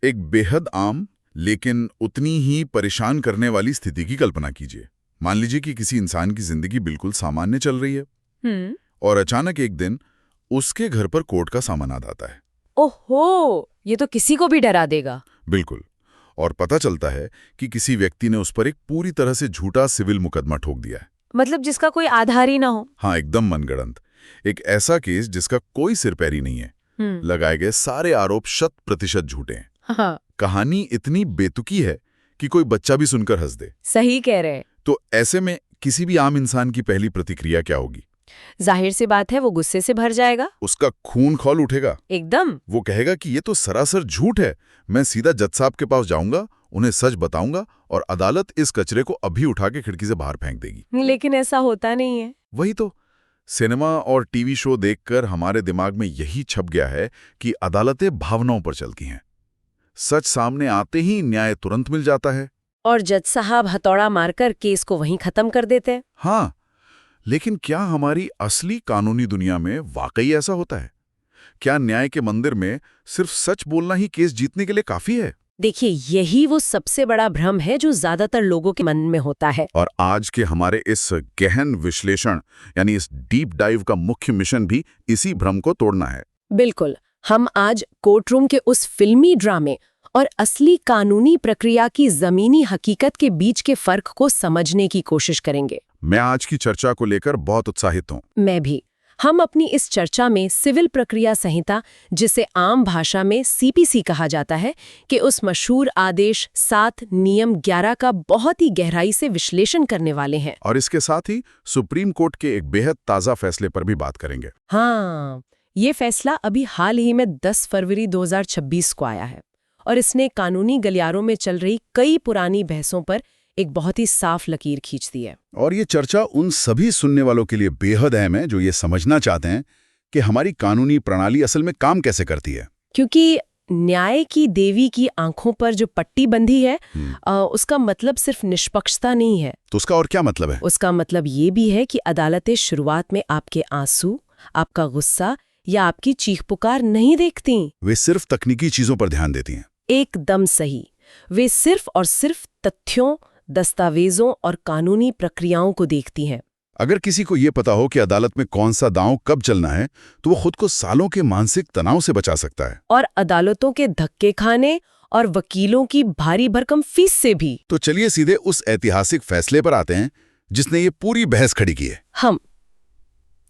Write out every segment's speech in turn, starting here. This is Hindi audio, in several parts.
एक बेहद आम लेकिन उतनी ही परेशान करने वाली स्थिति की कल्पना कीजिए। मान लीजिए कि किसी इंसान की जिंदगी बिल्कुल सामान्य चल रही है और अचानक एक दिन उसके घर पर कोर्ट का सामान आ जाता है। ओहो, ये तो किसी को भी डरा देगा। बिल्कुल। और पता चलता है कि किसी व्यक्ति ने उस पर एक पूरी तरह से झूठा सिविल मुकदमा ठोक दिया है। मतलब जिसका कोई आधार ही ना हो। हाँ, एकदम मनगढ़ंत। एक ऐसा केस जिसका कोई सिर पैर ही नहीं है। लगाए गए सारे आरोप 100% झूठे हैं। हाँ। कहानी इतनी बेतुकी है कि कोई बच्चा भी सुनकर हंस दे। सही कह रहे हैं। तो ऐसे में किसी भी आम इंसान की पहली प्रतिक्रिया क्या होगी? जाहिर सी बात है, वो गुस्से से भर जाएगा। उसका खून खौल उठेगा। एकदम। वो कहेगा कि ये तो सरासर झूठ है। मैं सीधा जज साहब के पास जाऊंगा, उन्हें सच बताऊंगा और अदालत इस कचरे को अभी उठा के खिड़की से बाहर फेंक देगी। लेकिन ऐसा होता नहीं है। वही तो। सिनेमा और टीवी शो देखकर हमारे दिमाग में यही छप गया है कि अदालतें भावनाओं पर चलती हैं। सच सामने आते ही न्याय तुरंत मिल जाता है और जज साहब हथौड़ा मारकर केस को वहीं खत्म कर देते हैं। हाँ, लेकिन क्या हमारी असली कानूनी दुनिया में वाकई ऐसा होता है? क्या न्याय के मंदिर में सिर्फ सच बोलना ही केस जीतने के लिए काफी है? देखिए, यही वो सबसे बड़ा भ्रम है जो ज्यादातर लोगों के मन में होता है। और आज के हमारे इस गहन विश्लेषण यानी इस डीप डाइव का मुख्य मिशन भी इसी भ्रम को तोड़ना है। बिल्कुल। हम आज कोर्टरूम के उस फिल्मी ड्रामे और असली कानूनी प्रक्रिया की जमीनी हकीकत के बीच के फर्क को समझने की कोशिश करेंगे। मैं आज की चर्चा को लेकर बहुत उत्साहित हूँ। मैं भी। हम अपनी इस चर्चा में सिविल प्रक्रिया संहिता, जिसे आम भाषा में सीपीसी कहा जाता है, कि उस मशहूर आदेश 7 नियम 11 का बहुत ही गहराई से विश्लेषण करने वाले हैं। और इसके साथ ही सुप्रीम कोर्ट के एक बेहद ताज़ा फैसले पर भी बात करेंगे। हाँ, ये फैसला अभी हाल ही में 10 फरवरी 2026 को आया है और इसने कानूनी गलियारों में चल रही कई पुरानी बहसों पर एक बहुत ही साफ लकीर खींच दी है। और ये चर्चा उन सभी सुनने वालों के लिए बेहद अहम है जो ये समझना चाहते हैं कि हमारी कानूनी प्रणाली असल में काम कैसे करती है। क्योंकि न्याय की देवी की आंखों पर जो पट्टी बंधी है, उसका मतलब सिर्फ निष्पक्षता नहीं है। तो उसका और क्या मतलब है? उसका मतलब ये भी है कि अदालतें शुरुआत में आपके आंसू, आपका गुस्सा या आपकी चीख पुकार नहीं देखती। वे सिर्फ तकनीकी चीजों पर ध्यान देती हैं। एकदम सही। वे सिर्फ और सिर्फ तथ्यों, दस्तावेजों और कानूनी प्रक्रियाओं को देखती हैं। अगर किसी को ये पता हो कि अदालत में कौन सा दांव कब चलना है, तो वो खुद को सालों के मानसिक तनाव से बचा सकता है। और अदालतों के धक्के खाने और वकीलों की भारी भरकम फीस से भी। तो चलिए सीधे उस ऐतिहासिक फैसले पर आते हैं जिसने ये पूरी बहस खड़ी की है। हम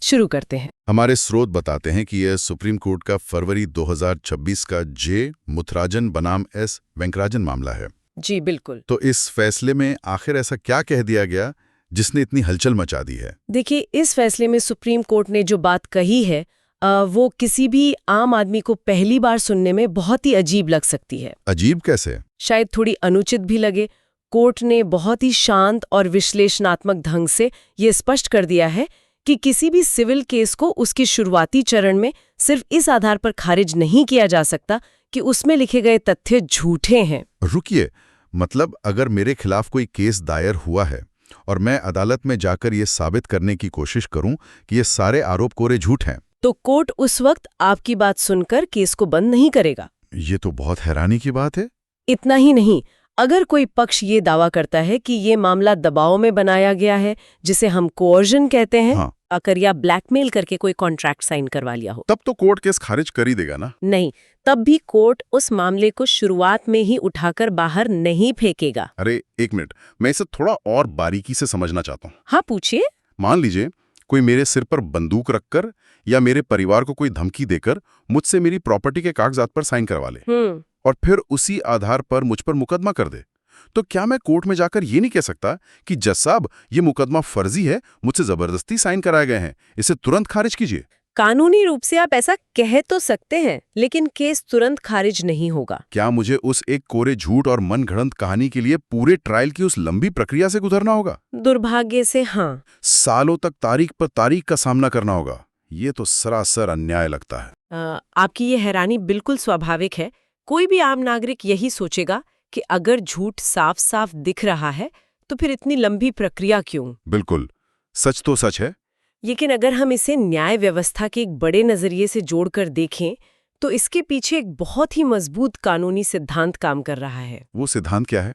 शुरू करते हैं। हमारे स्रोत बताते हैं कि यह सुप्रीम कोर्ट का फरवरी 2026 का जे मुथराजन बनाम एस वेंकराजन मामला है। जी बिल्कुल। तो इस फैसले में आखिर ऐसा क्या कह दिया गया जिसने इतनी हलचल मचा दी है? देखिए, इस फैसले में सुप्रीम कोर्ट ने जो बात कही है, वो किसी भी आम आदमी को पहली बार सुनने में बहुत ही अजीब लग सकती है। अजीब कैसे? शायद थोड़ी अनुचित भी लगे। कोर्ट ने बहुत ही शांत और विश्लेषणात्मक ढंग से ये स्पष्ट कर दिया है कि किसी भी सिविल केस को उसकी शुरुआती चरण में सिर्फ इस आधार पर खारिज नहीं किया जा सकता कि उसमें लिखे गए तथ्य झूठे हैं। रुकिए, मतलब अगर मेरे खिलाफ कोई केस दायर हुआ है और मैं अदालत में जाकर ये साबित करने की कोशिश करूं कि ये सारे आरोप कोरे झूठ हैं, तो कोर्ट उस वक्त आपकी बात सुनकर केस को बंद नहीं करेगा। ये तो बहुत हैरानी की बात है। इतना ही नहीं, अगर कोई पक्ष ये दावा करता है कि ये मामला दबाव में बनाया गया है, जिसे हम कोर्जन कहते हैं, हाँ। अगर या ब्लैकमेल करके कोई कॉन्ट्रैक्ट साइन करवा लिया हो, तब तो कोर्ट केस खारिज कर ही देगा ना? नहीं, तब भी कोर्ट उस मामले को शुरुआत में ही उठाकर बाहर नहीं फेंकेगा। अरे एक मिनट, मैं इसे थोड़ा और बारीकी से समझना चाहता हूँ। हाँ, पूछिए। मान लीजिए कोई मेरे सिर पर बंदूक रखकर या मेरे परिवार को कोई धमकी देकर मुझसे मेरी प्रॉपर्टी के कागजात पर साइन करवा ले और फिर उसी आधार पर मुझ पर मुकदमा कर दे, तो क्या मैं कोर्ट में जाकर ये नहीं कह सकता कि जज साहब, ये मुकदमा फर्जी है, मुझसे जबरदस्ती साइन कराए गए हैं, इसे तुरंत खारिज कीजिए? कानूनी रूप से आप ऐसा कह तो सकते हैं, लेकिन केस तुरंत खारिज नहीं होगा। क्या मुझे उस एक कोरे झूठ और मनगढ़ंत कहानी के लिए पूरे ट्रायल की उस लंबी प्रक्रिया से गुजरना होगा? दुर्भाग्य से हाँ। सालों तक तारीख पर तारीख का सामना करना होगा। ये तो सरासर अन्याय लगता है। आपकी ये हैरानी बिल्कुल स्वाभाविक है। कोई भी आम नागरिक यही सोचेगा कि अगर झूठ साफ साफ दिख रहा है तो फिर इतनी लंबी प्रक्रिया क्यों? बिल्कुल, सच तो सच है। लेकिन अगर हम इसे न्याय व्यवस्था के एक बड़े नजरिए से जोड़कर देखें तो इसके पीछे एक बहुत ही मजबूत कानूनी सिद्धांत काम कर रहा है। वो सिद्धांत क्या है?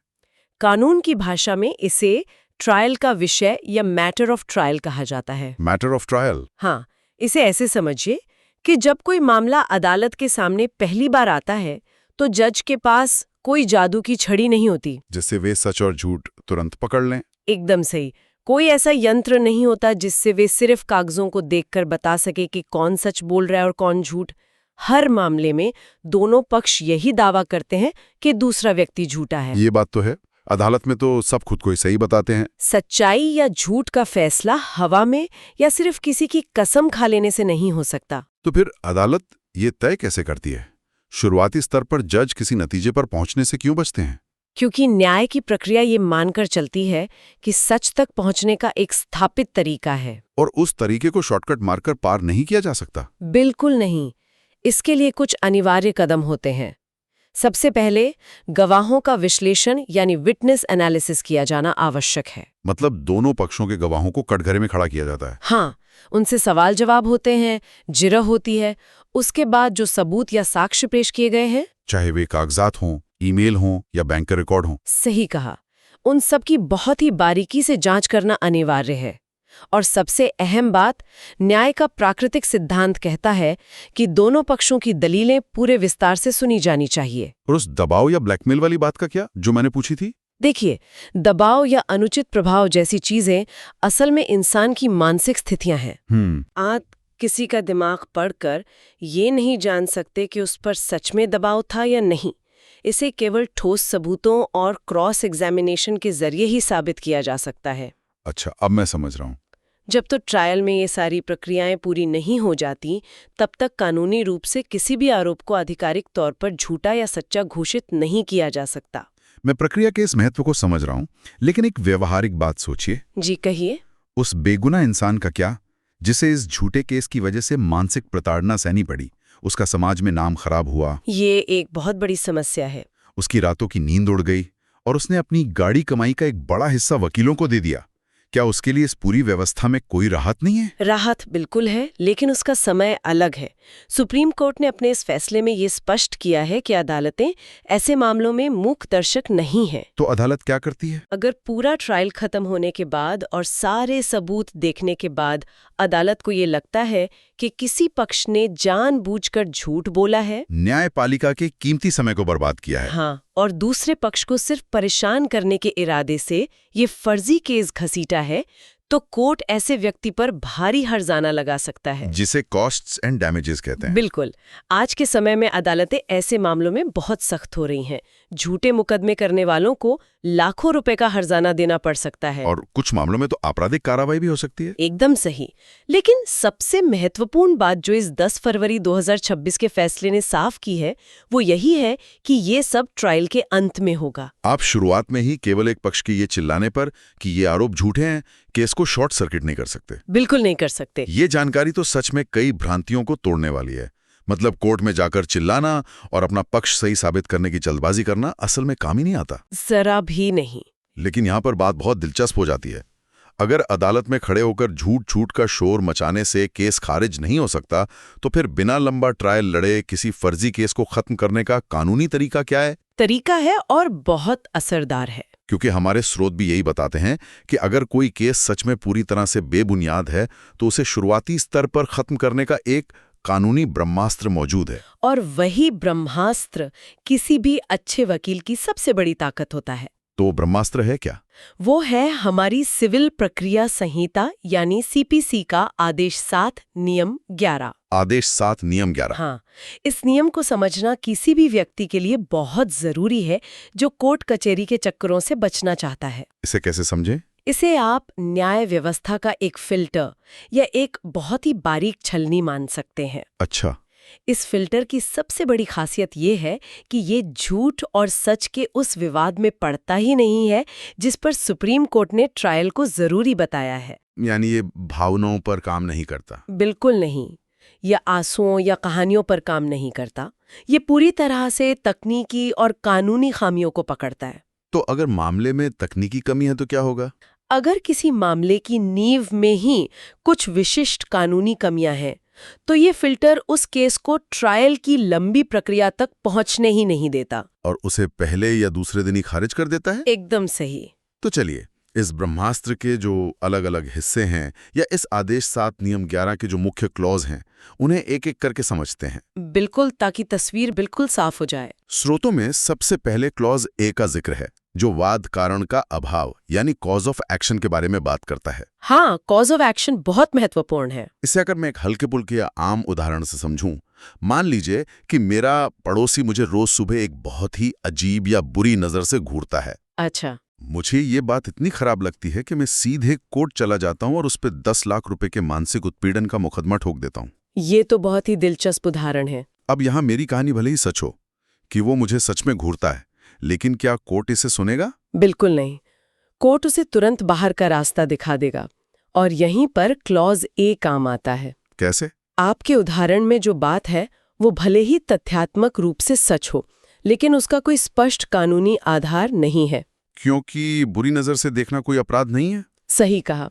कानून की भाषा में इसे ट्रायल का विषय या मैटर ऑफ ट्रायल कहा जाता है। Matter of trial? हाँ, इसे ऐसे समझिए कि जब कोई मामला अदालत के सामने पहली बार आता है तो जज के पास कोई जादू की छड़ी नहीं होती जिससे वे सच और झूठ तुरंत पकड़ लें। एकदम सही। कोई ऐसा यंत्र नहीं होता जिससे वे सिर्फ कागजों को देखकर बता सके कि कौन सच बोल रहा है और कौन झूठ। हर मामले में दोनों पक्ष यही दावा करते हैं कि दूसरा व्यक्ति झूठा है। ये बात तो है। अदालत में तो सब खुद को ही सही बताते हैं। सच्चाई या झूठ का फैसला हवा में या सिर्फ किसी की कसम खा लेने से नहीं हो सकता। तो फिर अदालत ये तय कैसे करती है? शुरुआती स्तर पर जज किसी नतीजे पर पहुंचने से क्यों बचते हैं? क्योंकि न्याय की प्रक्रिया ये मानकर चलती है कि सच तक पहुंचने का एक स्थापित तरीका है और उस तरीके को शॉर्टकट मारकर पार नहीं किया जा सकता। बिल्कुल नहीं। इसके लिए कुछ अनिवार्य कदम होते हैं। सबसे पहले गवाहों का विश्लेषण यानी विटनेस एनालिसिस किया जाना आवश्यक है। मतलब दोनों पक्षों के गवाहों को कटघरे में खड़ा किया जाता है। हाँ, उनसे सवाल जवाब होते हैं, जिरह होती है। उसके बाद जो सबूत या साक्ष्य पेश किए गए हैं, चाहे वे कागजात हों, ईमेल हों या बैंक के रिकॉर्ड हों, सही कहा, उन सब की बहुत ही बारीकी से जांच करना अनिवार्य है। और सबसे अहम बात, न्याय का प्राकृतिक सिद्धांत कहता है कि दोनों पक्षों की दलीलें पूरे विस्तार से सुनी जानी चाहिए। और उस दबाव या ब्लैकमेल वाली बात का क्या, जो मैंने पूछी थी? देखिए, दबाव या अनुचित प्रभाव जैसी चीजें असल में इंसान की मानसिक स्थितियां हैं। आप किसी का दिमाग पढ़कर ये नहीं जान सकते कि उस पर सच में दबाव था या नहीं। इसे केवल ठोस सबूतों और क्रॉस एग्जामिनेशन के जरिए ही साबित किया जा सकता है। अच्छा, अब मैं समझ रहा हूँ। जब तो ट्रायल में ये सारी प्रक्रियाएं पूरी नहीं हो जाती, तब तक कानूनी रूप से किसी भी आरोप को आधिकारिक तौर पर झूठा या सच्चा घोषित नहीं किया जा सकता। मैं प्रक्रिया के इस महत्व को समझ रहा हूँ, लेकिन एक व्यवहारिक बात सोचिए। जी कहिए। उस बेगुनाह इंसान का क्या, जिसे इस झूठे केस की वजह से मानसिक प्रताड़ना सहनी पड़ी, उसका समाज में नाम खराब हुआ। ये एक बहुत बड़ी समस्या है। उसकी रातों की नींद उड़ गई और उसने अपनी गाड़ी कमाई का एक बड़ा हिस्सा वकीलों को दे दिया। क्या उसके लिए इस पूरी व्यवस्था में कोई राहत नहीं है? राहत बिल्कुल है, लेकिन उसका समय अलग है। सुप्रीम कोर्ट ने अपने इस फैसले में ये स्पष्ट किया है कि अदालतें ऐसे मामलों में मूक दर्शक नहीं हैं। तो अदालत क्या करती है? अगर पूरा ट्रायल खत्म होने के बाद और सारे सबूत देखने के बाद अदालत को ये लगता है कि किसी पक्ष ने जानबूझकर झूठ बोला है, न्यायपालिका के कीमती समय को बर्बाद किया है, हाँ, और दूसरे पक्ष को सिर्फ परेशान करने के इरादे से ये फर्जी केस घसीटा है, तो कोर्ट ऐसे व्यक्ति पर भारी हर्जाना लगा सकता है, जिसे कॉस्ट्स एंड डैमेजेस कहते हैं। बिल्कुल। आज के समय में अदालतें ऐसे मामलों में बहुत सख्त हो रही हैं। झूठे मुकदमे करने वालों को लाखों रुपए का हर्जाना देना पड़ सकता है, और कुछ मामलों में तो आपराधिक कार्रवाई भी हो सकती है। एकदम सही। लेकिन सबसे महत्वपूर्ण बात जो इस 10 फरवरी 2026 के फैसले ने साफ की है, वो यही है कि ये सब ट्रायल के अंत में होगा। आप शुरुआत में ही केवल एक पक्ष के ये चिल्लाने पर कि ये आरोप झूठे हैं, केस को शॉर्ट सर्किट नहीं कर सकते। बिल्कुल नहीं कर सकते। ये जानकारी तो सच में कई भ्रांतियों को तोड़ने वाली है। मतलब कोर्ट में जाकर चिल्लाना और अपना पक्ष सही साबित करने की जल्दबाजी करना असल में काम ही नहीं आता। जरा भी नहीं। लेकिन यहाँ पर बात बहुत दिलचस्प हो जाती है। अगर अदालत में खड़े होकर झूठ का शोर मचाने से केस खारिज नहीं हो सकता, तो फिर बिना लंबा ट्रायल लड़े किसी फर्जी केस को खत्म करने का कानूनी तरीका क्या है? तरीका है और बहुत असरदार है। क्योंकि हमारे स्रोत भी यही बताते हैं कि अगर कोई केस सच में पूरी तरह से बेबुनियाद है, तो उसे शुरुआती स्तर पर खत्म करने का एक कानूनी ब्रह्मास्त्र मौजूद है। और वही ब्रह्मास्त्र किसी भी अच्छे वकील की सबसे बड़ी ताकत होता है। तो ब्रह्मास्त्र है क्या? वो है हमारी सिविल प्रक्रिया संहिता यानी सीपीसी का आदेश 7 नियम 11। आदेश 7 नियम 11। हाँ, इस नियम को समझना किसी भी व्यक्ति के लिए बहुत जरूरी है जो कोर्ट कचहरी के चक्करों से बचना चाहता है। इसे कैसे समझें? इसे आप न्याय व्यवस्था का एक फिल्टर या एक बहुत ही बारीक छलनी मान सकते हैं। अच्छा। इस फिल्टर की सबसे बड़ी खासियत ये है कि ये झूठ और सच के उस विवाद में पड़ता ही नहीं है जिस पर सुप्रीम कोर्ट ने ट्रायल को जरूरी बताया है। यानी ये भावनाओं पर काम नहीं करता? बिल्कुल नहीं। या आंसुओं या कहानियों पर काम नहीं करता। ये पूरी तरह से तकनीकी और कानूनी खामियों को पकड़ता है। तो अगर मामले में तकनीकी कमी है तो क्या होगा? अगर किसी मामले की नींव में ही कुछ विशिष्ट कानूनी कमियां हैं, तो ये फिल्टर उस केस को ट्रायल की लंबी प्रक्रिया तक पहुंचने ही नहीं देता। और उसे पहले या दूसरे दिन ही खारिज कर देता है। एकदम सही। तो चलिए, इस ब्रह्मास्त्र के जो अलग अलग हिस्से हैं या इस आदेश 7 नियम 11 के जो मुख्य क्लॉज हैं, उन्हें एक एक करके समझते हैं। बिल्कुल, ताकि तस्वीर बिल्कुल साफ हो जाए। स्रोतों में सबसे पहले क्लॉज ए का जिक्र है, जो वाद कारण का अभाव यानी कॉज ऑफ एक्शन के बारे में बात करता है। हाँ, कॉज ऑफ एक्शन बहुत महत्वपूर्ण है। इसे अगर मैं एक हल्के पुल्के या आम उदाहरण से समझूं, मान लीजिए कि मेरा पड़ोसी मुझे रोज सुबह एक बहुत ही अजीब या बुरी नजर से घूरता है। अच्छा। मुझे ये बात इतनी खराब लगती है कि मैं सीधे कोर्ट चला जाता हूं और उस पर 10 लाख रुपए के मानसिक उत्पीड़न का मुकदमा ठोक देता हूं। ये तो बहुत ही दिलचस्प उदाहरण है। अब यहां मेरी कहानी भले ही सच हो कि वो मुझे सच में घूरता है, लेकिन क्या कोर्ट इसे सुनेगा? बिल्कुल नहीं। कोर्ट उसे तुरंत बाहर का रास्ता दिखा देगा। और यहीं पर क्लॉज ए काम आता है। कैसे? आपके उदाहरण में जो बात है वो भले ही तथ्यात्मक रूप से सच हो, लेकिन उसका कोई स्पष्ट कानूनी आधार नहीं है। क्योंकि बुरी नजर से देखना कोई अपराध नहीं है। सही कहा।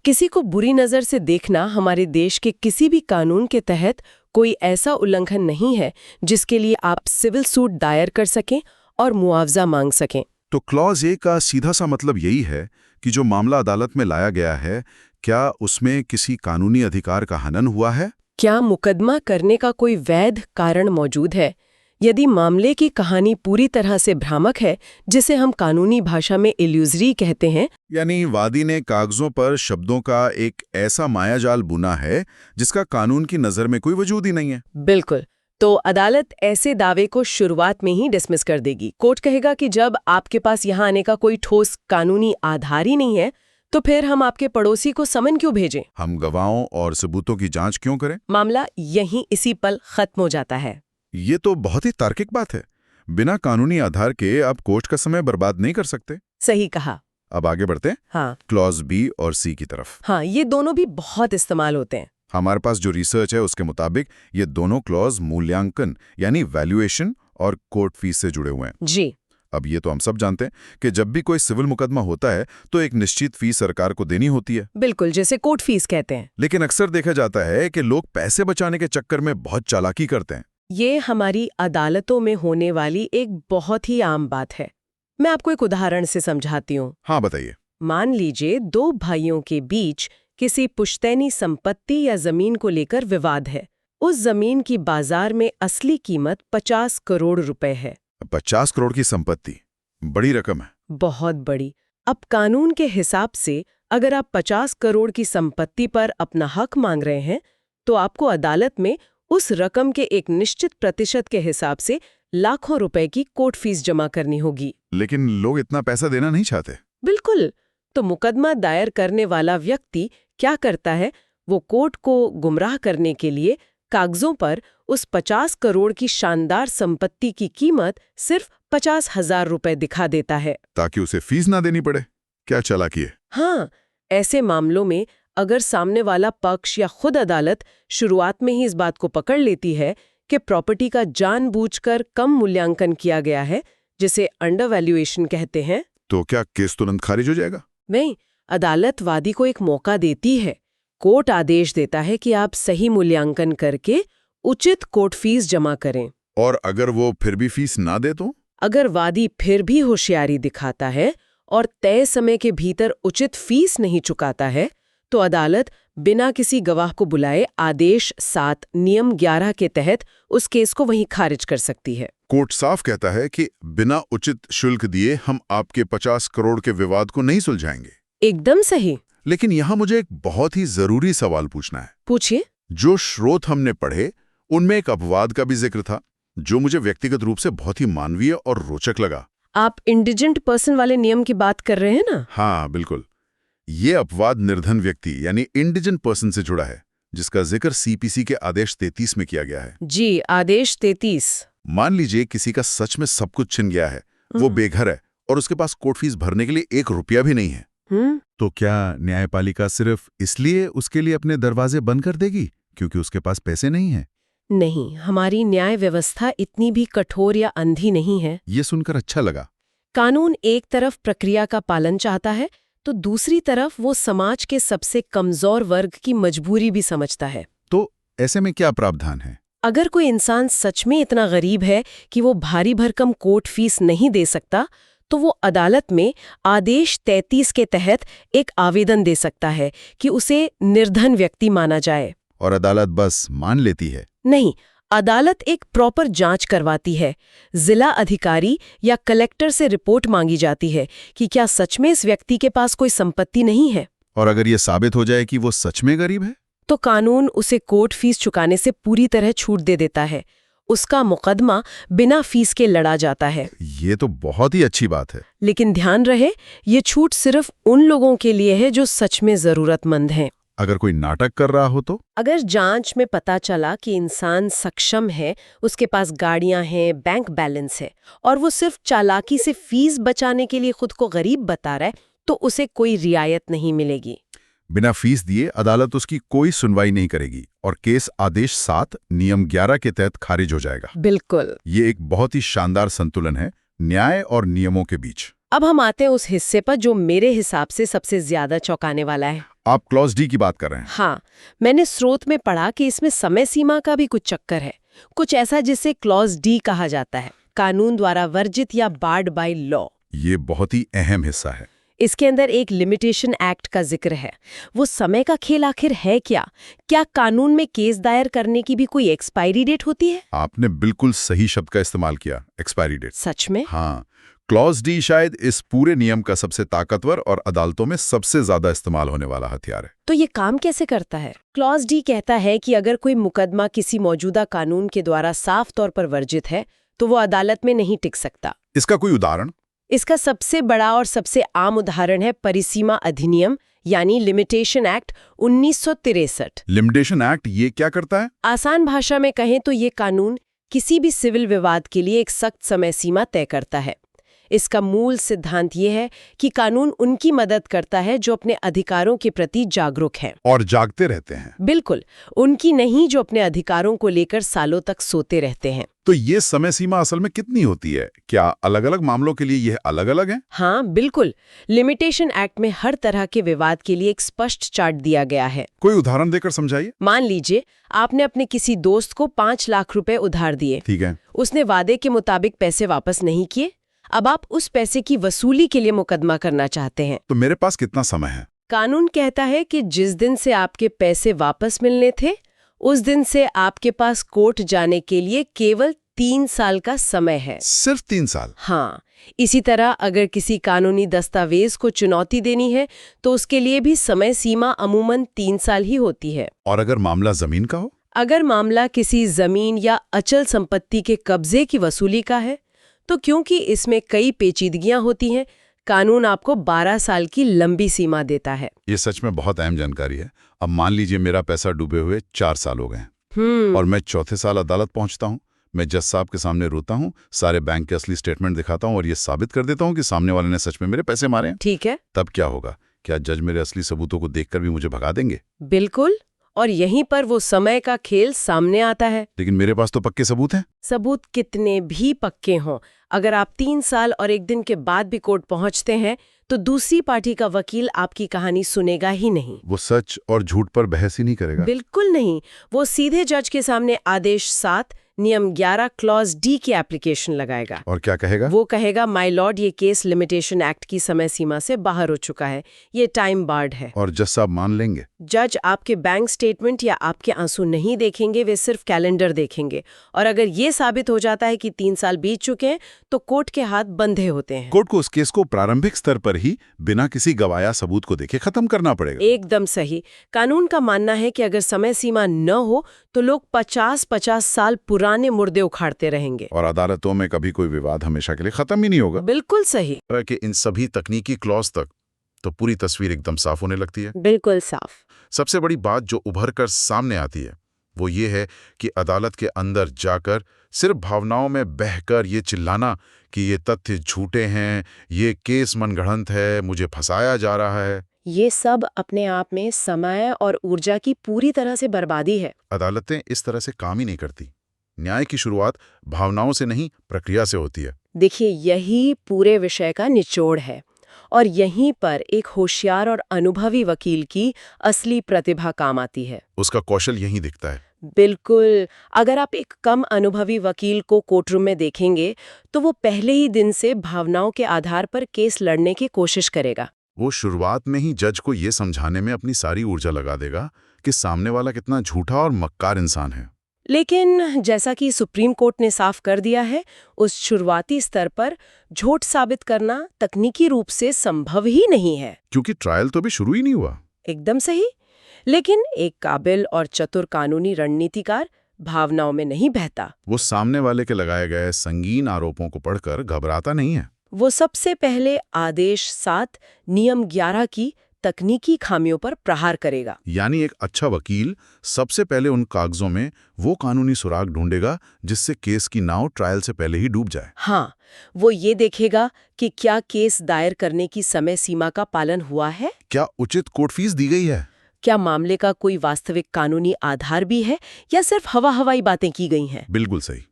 किसी को बुरी नज़र से देखना हमारे देश के किसी भी कानून के तहत कोई ऐसा उल्लंघन नहीं है जिसके लिए आप सिविल सूट दायर कर सकें और मुआवजा मांग सकें। तो क्लॉज ए का सीधा सा मतलब यही है कि जो मामला अदालत में लाया गया है, क्या उसमें किसी कानूनी अधिकार का हनन हुआ है? क्या मुकदमा करने का कोई वैध कारण मौजूद है? यदि मामले की कहानी पूरी तरह से भ्रामक है, जिसे हम कानूनी भाषा में इल्यूजरी कहते हैं, यानी वादी ने कागजों पर शब्दों का एक ऐसा मायाजाल बुना है जिसका कानून की नजर में कोई वजूद ही नहीं है। बिल्कुल, तो अदालत ऐसे दावे को शुरुआत में ही डिसमिस कर देगी। कोर्ट कहेगा कि जब आपके पास यहाँ आने का कोई ठोस कानूनी आधार ही नहीं है, तो फिर हम आपके पड़ोसी को समन क्यों भेजें? हम गवाहों और सबूतों की जांच क्यों करें? मामला यहीं इसी पल खत्म हो जाता है। ये तो बहुत ही तार्किक बात है। बिना कानूनी आधार के आप कोर्ट का समय बर्बाद नहीं कर सकते। सही कहा। अब आगे बढ़ते हैं हाँ क्लॉज बी और सी की तरफ। हाँ, ये दोनों भी बहुत इस्तेमाल होते हैं। हमारे पास जो रिसर्च है उसके मुताबिक ये दोनों क्लॉज मूल्यांकन यानी वैल्यूएशन और कोर्ट फीस से जुड़े हुए हैं। जी। अब ये तो हम सब जानते हैं कि जब भी कोई सिविल मुकदमा होता है तो एक निश्चित फीस सरकार को देनी होती है। बिल्कुल, जैसे कोर्ट फीस कहते हैं। लेकिन अक्सर देखा जाता है कि लोग पैसे बचाने के चक्कर में बहुत चालाकी करते हैं। ये हमारी अदालतों में होने वाली एक बहुत ही आम बात है। मैं आपको एक उदाहरण से समझाती हूँ। हाँ, बताइए। मान लीजिए 2 भाइयों के बीच किसी पुश्तैनी संपत्ति या जमीन को लेकर विवाद है। उस जमीन की बाजार में असली कीमत 50 करोड़ रुपए है। 50 करोड़ की संपत्ति बड़ी रकम है। बहुत बड़ी। अब कानून के हिसाब से अगर आप 50 करोड़ की संपत्ति पर अपना हक मांग रहे हैं, तो आपको अदालत में उस रकम के एक निश्चित प्रतिशत के हिसाब से लाखों रुपए की कोर्ट फीस जमा करनी होगी। लेकिन लोग इतना पैसा देना नहीं चाहते। बिल्कुल। तो मुकदमा दायर करने वाला व्यक्ति क्या करता है? वो कोर्ट को गुमराह करने के लिए कागजों पर उस 50 करोड़ की शानदार संपत्ति की कीमत सिर्फ 50,000 रुपए दिखा देता है, ताकि उसे फीस ना देनी पड़े। क्या चालाकी है। हाँ, ऐसे मामलों में अगर सामने वाला पक्ष या खुद अदालत शुरुआत में ही इस बात को पकड़ लेती है कि प्रॉपर्टी का जानबूझकर कम मूल्यांकन किया गया है, जिसे अंडर वैल्यूएशन कहते हैं, तो क्या केस तुरंत खारिज हो जाएगा? नहीं, अदालत वादी को एक मौका देती है। कोर्ट आदेश देता है कि आप सही मूल्यांकन करके उचित कोर्ट फीस जमा करें। और अगर वो फिर भी फीस ना दे तो? अगर वादी फिर भी होशियारी दिखाता है और तय समय के भीतर उचित फीस नहीं चुकाता है, तो अदालत बिना किसी गवाह को बुलाए आदेश 7 नियम 11 के तहत उस केस को वहीं खारिज कर सकती है। कोर्ट साफ कहता है कि बिना उचित शुल्क दिए हम आपके 50 करोड़ के विवाद को नहीं सुलझाएंगे। एकदम सही। लेकिन यहाँ मुझे एक बहुत ही जरूरी सवाल पूछना है। पूछिए। जो स्रोत हमने पढ़े उनमें एक अपवाद का भी जिक्र था, जो मुझे व्यक्तिगत रूप से बहुत ही मानवीय और रोचक लगा। आप इंडिजेंट पर्सन वाले नियम की बात कर रहे हैं ना? हाँ, बिल्कुल। ये अपवाद निर्धन व्यक्ति यानी इंडिजेंट पर्सन से जुड़ा है, जिसका जिक्र सीपीसी के आदेश 33 में किया गया है। जी, आदेश 33। मान लीजिए किसी का सच में सब कुछ छिन गया है, वो बेघर है और उसके पास कोर्ट फीस भरने के लिए 1 रुपया भी नहीं है। तो क्या न्यायपालिका सिर्फ इसलिए उसके लिए अपने दरवाजे बंद कर देगी क्योंकि उसके पास पैसे नहीं है? नहीं, हमारी न्याय व्यवस्था इतनी भी कठोर या अंधी नहीं है। ये सुनकर अच्छा लगा। कानून एक तरफ प्रक्रिया का पालन चाहता है, तो दूसरी तरफ वो समाज के सबसे कमजोर वर्ग की मजबूरी भी समझता है। तो ऐसे में क्या प्रावधान है? अगर कोई इंसान सच में इतना गरीब है कि वो भारी भरकम कोर्ट फीस नहीं दे सकता, तो वो अदालत में आदेश 33 के तहत एक आवेदन दे सकता है कि उसे निर्धन व्यक्ति माना जाए। और अदालत बस मान लेती है? नहीं, अदालत एक प्रॉपर जांच करवाती है। जिला अधिकारी या कलेक्टर से रिपोर्ट मांगी जाती है कि क्या सच में इस व्यक्ति के पास कोई संपत्ति नहीं है। और अगर ये साबित हो जाए कि वो सच में गरीब है? तो कानून उसे कोर्ट फीस चुकाने से पूरी तरह छूट दे देता है। उसका मुकदमा बिना फीस के लड़ा जाता है। ये तो बहुत ही अच्छी बात है। लेकिन ध्यान रहे, ये छूट सिर्फ उन लोगों के लिए है जो सच में जरूरतमंद हैं। अगर कोई नाटक कर रहा हो तो? अगर जांच में पता चला कि इंसान सक्षम है, उसके पास गाड़ियां हैं, बैंक बैलेंस है, और वो सिर्फ चालाकी से फीस बचाने के लिए खुद को गरीब बता रहा है, तो उसे कोई रियायत नहीं मिलेगी। बिना फीस दिए अदालत उसकी कोई सुनवाई नहीं करेगी और केस आदेश 7 नियम 11 के तहत खारिज हो जाएगा। बिल्कुल। ये एक बहुत ही शानदार संतुलन है न्याय और नियमों के बीच। अब हम आते हैं उस हिस्से पर जो मेरे हिसाब से सबसे ज्यादा चौंकाने वाला है। आप क्लॉज डी की बात कर रहे हैं? हाँ, मैंने स्रोत में पढ़ा कि इसमें समय सीमा का भी कुछ चक्कर है, कुछ ऐसा जिसे क्लॉज डी कहा जाता है, कानून द्वारा वर्जित या बार्ड बाय लॉ। ये बहुत ही अहम हिस्सा है। इसके अंदर एक लिमिटेशन एक्ट का जिक्र है। वो समय का खेल आखिर है क्या? क्या कानून में केस दायर करने की भी कोई एक्सपायरी डेट होती है? आपने बिल्कुल सही शब्द का इस्तेमाल किया, एक्सपायरी डेट। सच में? हाँ, क्लॉज डी शायद इस पूरे नियम का सबसे ताकतवर और अदालतों में सबसे ज्यादा इस्तेमाल होने वाला हथियार है। तो ये काम कैसे करता है? क्लॉज डी कहता है कि अगर कोई मुकदमा किसी मौजूदा कानून के द्वारा साफ तौर पर वर्जित है, तो वो अदालत में नहीं टिक सकता। इसका कोई उदाहरण? इसका सबसे बड़ा और सबसे आम उदाहरण है परिसीमा अधिनियम, यानी लिमिटेशन एक्ट 1963। लिमिटेशन एक्ट ये क्या करता है? आसान भाषा में कहें तो ये कानून किसी भी सिविल विवाद के लिए एक सख्त समय सीमा तय करता है। इसका मूल सिद्धांत ये है कि कानून उनकी मदद करता है जो अपने अधिकारों के प्रति जागरूक हैं और जागते रहते हैं। बिल्कुल, उनकी नहीं जो अपने अधिकारों को लेकर सालों तक सोते रहते हैं। तो ये समय सीमा असल में कितनी होती है? क्या अलग-अलग मामलों के लिए यह अलग-अलग है? हाँ, बिल्कुल। लिमिटेशन एक्ट में हर तरह के विवाद के लिए एक स्पष्ट चार्ट दिया गया है। कोई उदाहरण देकर समझाइए। मान लीजिए आपने अपने किसी दोस्त को 5 लाख रुपए उधार दिए। ठीक है। उसने वादे के मुताबिक पैसे वापस नहीं किए। अब आप उस पैसे की वसूली के लिए मुकदमा करना चाहते हैं। तो मेरे पास कितना समय है? कानून कहता है कि जिस दिन से आपके पैसे वापस मिलने थे, उस दिन से आपके पास कोर्ट जाने के लिए केवल 3 साल का समय है। सिर्फ 3 साल? हाँ, इसी तरह अगर किसी कानूनी दस्तावेज को चुनौती देनी है तो उसके लिए भी समय सीमा अमूमन 3 साल ही होती है। और अगर मामला जमीन का हो? अगर मामला किसी जमीन या अचल संपत्ति के कब्जे की वसूली का है, तो क्योंकि इसमें कई पेचीदगियां होती हैं, कानून आपको 12 साल की लंबी सीमा देता है। ये सच में बहुत अहम जानकारी है। अब मान लीजिए मेरा पैसा डूबे हुए 4 साल हो गए और मैं चौथे साल अदालत पहुंचता हूं। मैं जज साहब के सामने रोता हूं, सारे बैंक के असली स्टेटमेंट दिखाता हूं और ये साबित कर देता हूं कि सामने वाले ने सच में मेरे पैसे मारे हैं। ठीक है। तब क्या होगा? क्या जज मेरे असली सबूतों को देखकर भी मुझे भगा देंगे? बिल्कुल, और यहीं पर वो समय का खेल सामने आता है। लेकिन मेरे पास तो पक्के सबूत हैं। सबूत कितने भी पक्के हों, अगर आप 3 साल और 1 दिन के बाद भी कोर्ट पहुंचते हैं, तो दूसरी पार्टी का वकील आपकी कहानी सुनेगा ही नहीं। वो सच और झूठ पर बहस ही नहीं करेगा। बिल्कुल नहीं। वो सीधे जज के सामने आदेश 7 नियम 11 क्लॉज डी की एप्लीकेशन लगाएगा। और क्या कहेगा? वो कहेगा, माय लॉर्ड, ये केस लिमिटेशन एक्ट की समय सीमा से बाहर हो चुका है, ये टाइम बार्ड है। और जज साहब मान लेंगे? जज आपके बैंक स्टेटमेंट या आपके आंसू नहीं देखेंगे, वे सिर्फ कैलेंडर देखेंगे। और अगर ये साबित हो जाता है कि 3 साल बीत चुके हैं, तो कोर्ट के हाथ बंधे होते हैं। कोर्ट को उस केस को प्रारंभिक स्तर पर ही बिना किसी गवाया सबूत को देखे खत्म करना पड़ेगा। एकदम सही। कानून का मानना है कि अगर समय सीमा न हो तो लोग 50-50 साल पुराने मुर्दे उखाड़ते रहेंगे। और अदालतों में कभी कोई विवाद हमेशा के लिए खत्म ही नहीं होगा। बिल्कुल सही। कि इन सभी तकनीकी क्लॉज तक तो पूरी तस्वीर एकदम साफ होने लगती है। बिल्कुल साफ। सबसे बड़ी बात जो उभर कर सामने आती है वो ये है कि अदालत के अंदर जाकर सिर्फ भावनाओं में बहकर ये चिल्लाना कि ये तथ्य झूठे हैं, ये केस मनगढ़ंत है, मुझे फंसाया जा रहा है, ये सब अपने आप में समय और ऊर्जा की पूरी तरह से बर्बादी है। अदालतें इस तरह से काम ही नहीं करती। न्याय की शुरुआत भावनाओं से नहीं, प्रक्रिया से होती है। देखिए, यही पूरे विषय का निचोड़ है और यहीं पर एक होशियार और अनुभवी वकील की असली प्रतिभा काम आती है। उसका कौशल यहीं दिखता है। बिल्कुल। अगर आप एक कम अनुभवी वकील को कोर्टरूम में देखेंगे तो वो पहले ही दिन से भावनाओं के आधार पर केस लड़ने की कोशिश करेगा। वो शुरुआत में ही जज को ये समझाने में अपनी सारी ऊर्जा लगा देगा कि सामने वाला कितना झूठा और मक्कार इंसान है। लेकिन जैसा कि सुप्रीम कोर्ट ने साफ कर दिया है, उस शुरुआती स्तर पर झूठ साबित करना तकनीकी रूप से संभव ही नहीं है। क्योंकि ट्रायल तो अभी शुरू ही नहीं हुआ। एकदम सही। लेकिन एक काबिल और चतुर कानूनी रणनीतिकार भावनाओं में नहीं बहता। वो सामने वाले के लगाए गए संगीन आरोपों को पढ़कर घबराता नहीं है। वो सबसे पहले आदेश 7 नियम 11 की तकनीकी खामियों पर प्रहार करेगा। यानी एक अच्छा वकील सबसे पहले उन कागजों में वो कानूनी सुराग ढूंढेगा जिससे केस की नाव ट्रायल से पहले ही डूब जाए। हाँ, वो ये देखेगा कि क्या केस दायर करने की समय सीमा का पालन हुआ है, क्या उचित कोर्ट फीस दी गई है, क्या मामले का कोई वास्तविक कानूनी आधार भी है या सिर्फ हवा-हवाई बातें की गई हैं। बिल्कुल सही।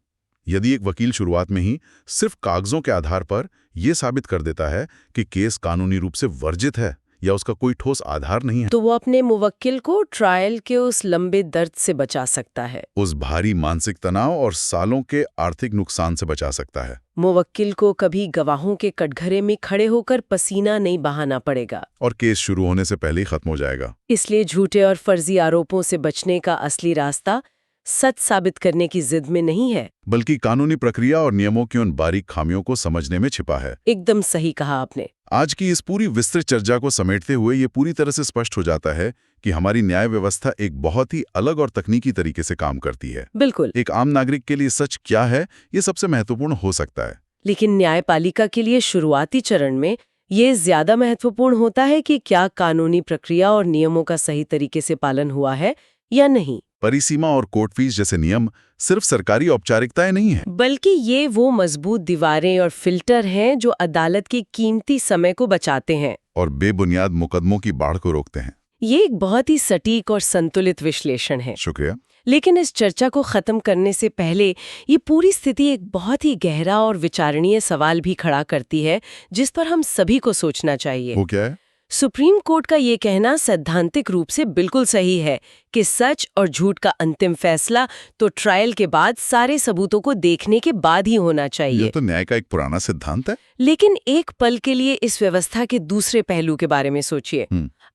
यदि एक वकील शुरुआत में ही सिर्फ कागजों के आधार पर यह साबित कर देता है कि केस कानूनी रूप से वर्जित है या उसका कोई ठोस आधार नहीं है, तो वो अपने मुवक्किल को ट्रायल के उस लंबे दर्द से बचा सकता है, उस भारी मानसिक तनाव और सालों के आर्थिक नुकसान से बचा सकता है। मुवक्किल को कभी गवाहों के कटघरे में खड़े होकर पसीना नहीं बहाना पड़ेगा और केस शुरू होने से पहले ही खत्म हो जाएगा। इसलिए झूठे और फर्जी आरोपों से बचने का असली रास्ता सच साबित करने की जिद में नहीं है, बल्कि कानूनी प्रक्रिया और नियमों की उन बारीक खामियों को समझने में छिपा है। एकदम सही कहा आपने। आज की इस पूरी विस्तृत चर्चा को समेटते हुए ये पूरी तरह से स्पष्ट हो जाता है कि हमारी न्याय व्यवस्था एक बहुत ही अलग और तकनीकी तरीके से काम करती है। बिल्कुल। एक आम नागरिक के लिए सच क्या है, ये सबसे महत्वपूर्ण हो सकता है, लेकिन न्यायपालिका के लिए शुरुआती चरण में ये ज्यादा महत्वपूर्ण होता है कि क्या कानूनी प्रक्रिया और नियमों का सही तरीके से पालन हुआ है या नहीं। परिसीमा और कोर्ट फीस जैसे नियम सिर्फ सरकारी औपचारिकताएं नहीं हैं, बल्कि ये वो मजबूत दीवारें और फिल्टर हैं जो अदालत के कीमती समय को बचाते हैं और बेबुनियाद मुकदमों की बाढ़ को रोकते हैं। ये एक बहुत ही सटीक और संतुलित विश्लेषण है। शुक्रिया। लेकिन इस चर्चा को खत्म करने से पहले ये पूरी स्थिति एक बहुत ही गहरा और विचारणीय सवाल भी खड़ा करती है जिस पर हम सभी को सोचना चाहिए। वो क्या है? सुप्रीम कोर्ट का ये कहना सैद्धांतिक रूप से बिल्कुल सही है कि सच और झूठ का अंतिम फैसला तो ट्रायल के बाद सारे सबूतों को देखने के बाद ही होना चाहिए। ये तो न्याय का एक पुराना सिद्धांत है। लेकिन एक पल के लिए इस व्यवस्था के दूसरे पहलू के बारे में सोचिए।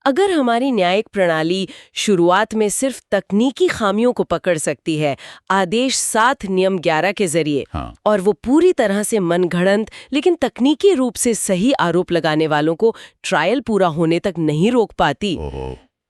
अगर हमारी न्यायिक प्रणाली शुरुआत में सिर्फ तकनीकी खामियों को पकड़ सकती है आदेश 7 नियम 11 के जरिए, और वो पूरी तरह से मनगढ़ंत लेकिन तकनीकी रूप से सही आरोप लगाने वालों को ट्रायल पूरा होने तक नहीं रोक पाती,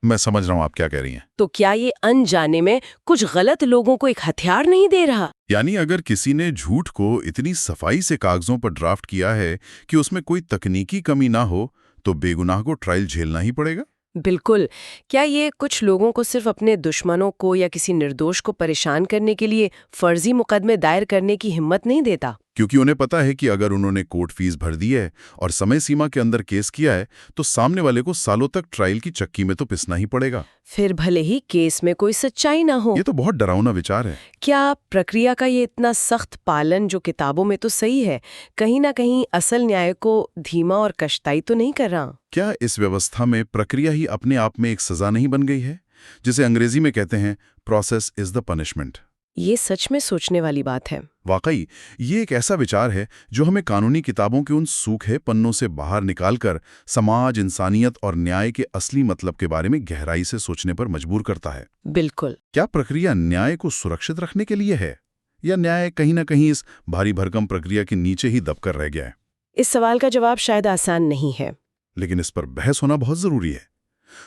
मैं समझ रहा हूँ आप क्या कह रही हैं। तो क्या ये अनजाने में कुछ गलत लोगों को एक हथियार नहीं दे रहा? यानी अगर किसी ने झूठ को इतनी सफाई से कागजों पर ड्राफ्ट किया है कि उसमें कोई तकनीकी कमी ना हो, तो बेगुनाह को ट्रायल झेलना ही पड़ेगा। बिल्कुल। क्या ये कुछ लोगों को सिर्फ अपने दुश्मनों को या किसी निर्दोष को परेशान करने के लिए फर्जी मुकदमे दायर करने की हिम्मत नहीं देता? क्योंकि उन्हें पता है कि अगर उन्होंने कोर्ट फीस भर दी है और समय सीमा के अंदर केस किया है तो सामने वाले को सालों तक ट्रायल की चक्की में तो पिसना ही पड़ेगा, फिर भले ही केस में कोई सच्चाई ना हो। ये तो बहुत डरावना विचार है। क्या प्रक्रिया का ये इतना सख्त पालन जो किताबों में तो सही है, कहीं ना कहीं असल न्याय को धीमा और कष्टाई तो नहीं कर रहा? क्या इस व्यवस्था में प्रक्रिया ही अपने आप में एक सजा नहीं बन गई है, जिसे अंग्रेजी में कहते हैं प्रोसेस इज द पनिशमेंट? ये सच में सोचने वाली बात है। वाकई ये एक ऐसा विचार है जो हमें कानूनी किताबों के उन सूखे पन्नों से बाहर निकालकर समाज, इंसानियत और न्याय के असली मतलब के बारे में गहराई से सोचने पर मजबूर करता है। बिल्कुल। क्या प्रक्रिया न्याय को सुरक्षित रखने के लिए है या न्याय कहीं ना कहीं इस भारी भरकम प्रक्रिया के नीचे ही दबकर रह गया है? इस सवाल का जवाब शायद आसान नहीं है, लेकिन इस पर बहस होना बहुत जरूरी है।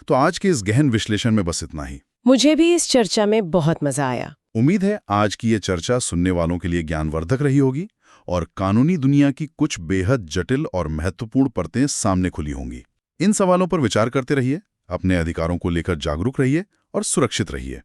तो आज के इस गहन विश्लेषण में बस इतना ही। मुझे भी इस चर्चा में बहुत मजा आया। उम्मीद है आज की ये चर्चा सुनने वालों के लिए ज्ञानवर्धक रही होगी और कानूनी दुनिया की कुछ बेहद जटिल और महत्वपूर्ण परतें सामने खुली होंगी। इन सवालों पर विचार करते रहिए, अपने अधिकारों को लेकर जागरूक रहिए और सुरक्षित रहिए।